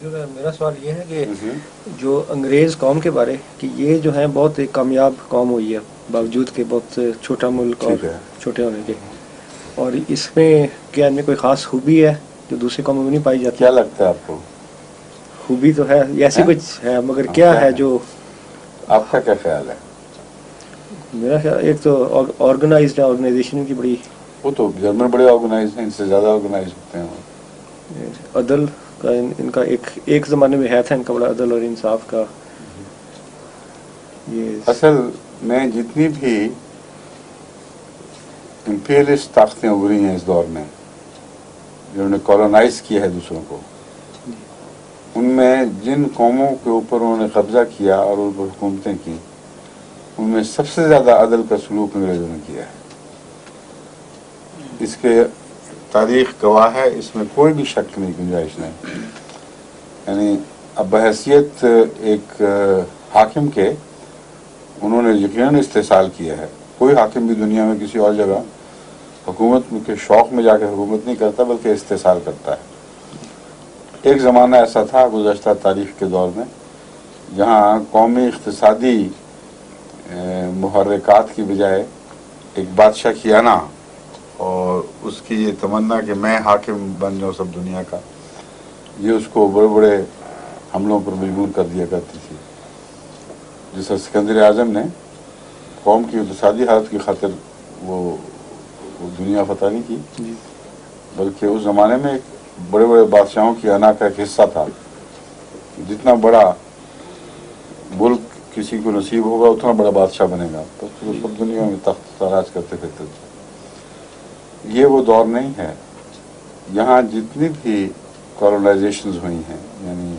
میرا سوال یہ ہے کہ جو انگریز قوم کے بارے کہ یہ جو ہیں بہت ایک کامیاب قوم ہوئی ہے باوجود کہ بہت چھوٹا ملک اور ٹھیک ہے. چھوٹے ہونے کے، اور اس میں کیا ان میں کوئی خاص خوبی ہے جو دوسری قوموں میں نہیں پائی جاتی؟ کیا لگتا ہے آپ کو؟ خوبی تو ہے ایسی ہیں؟ کچھ ہے، مگر کیا ہے جو آپ کا کیا خیال ہے؟ میرا خیال ایک تو آرگنائزڈ آرگنائزیشن کی بڑی وہ تو جرمن بڑے آرگنائز ہیں، ان سے زیادہ آرگنائز ہوتے ہیں وہ. عدل کا ان کا ایک زمانے میں ہے تھا ان کا بڑا عدل اور انصاف کا. یہ اصل میں جتنی بھی امپیریلسٹ طاقتیں ابھری ہیں اس دور میں جنہوں نے کالونائز کیا ہے دوسروں کو، ان میں جن قوموں کے اوپر انہوں نے قبضہ کیا اور ان پر حکومتیں کی، ان میں سب سے زیادہ عدل کا سلوک انگریزوں نے کیا ہے. اس کے تاریخ گواہ ہے، اس میں کوئی بھی شک نہیں، گنجائش نہیں. یعنی اب بحیثیت ایک حاکم کے انہوں نے یقیناً استحصال کیا ہے. کوئی حاکم بھی دنیا میں کسی اور جگہ حکومت کے شوق میں جا کے حکومت نہیں کرتا بلکہ استحصال کرتا ہے. ایک زمانہ ایسا تھا گزشتہ تاریخ کے دور میں جہاں قومی اقتصادی محرکات کی بجائے ایک بادشاہ کی آنا اور اس کی یہ تمنا کہ میں حاکم بن جاؤں سب دنیا کا، یہ اس کو بڑے بڑے حملوں پر مجبور کر دیا کرتی تھی. جس طرح سکندر اعظم نے قوم کی اقتصادی حالت کی خاطر وہ دنیا فتح نہیں کی، جی بلکہ اس زمانے میں ایک بڑے بڑے بادشاہوں کی انا کا ایک حصہ تھا. جتنا بڑا ملک کسی کو نصیب ہوگا اتنا بڑا بادشاہ بنے گا، تو پھر جی سب دنیا میں تخت تاراج کرتے پھرتے تھے. یہ وہ دور نہیں ہے. یہاں جتنی بھی کالونائزیشنز ہوئی ہیں، یعنی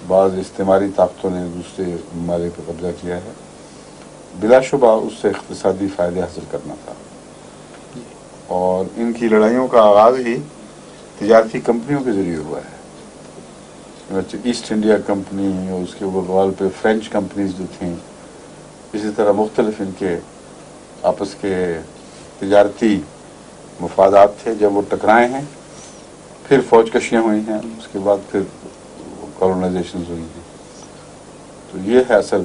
بعض استعماری طاقتوں نے دوسرے ممالک پہ قبضہ کیا ہے، بلا شبہ اس سے اقتصادی فائدے حاصل کرنا تھا. جی اور ان کی لڑائیوں کا آغاز ہی تجارتی کمپنیوں کے ذریعے ہوا ہے. ایسٹ انڈیا کمپنی اور اس کے بغال پہ فرینچ کمپنیز جو تھیں، اسی طرح مختلف ان کے آپس کے تجارتی مفادات تھے. جب وہ ٹکرائے ہیں پھر فوج کشیاں ہوئی ہیں، اس کے بعد پھر کالونائزیشنز ہوئی ہیں. تو یہ ہے اصل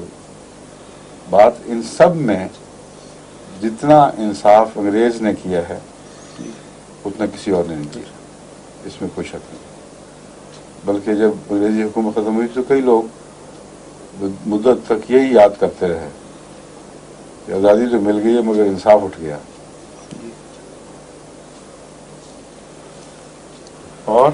بات. ان سب میں جتنا انصاف انگریز نے کیا ہے جی اتنا کسی اور نے نہیں کیا، اس میں کوئی شک نہیں. بلکہ جب انگریزی حکومت ختم ہوئی تو کئی لوگ مدت تک یہی یاد کرتے رہے کہ آزادی تو مل گئی ہے مگر انصاف اٹھ گیا. جی اور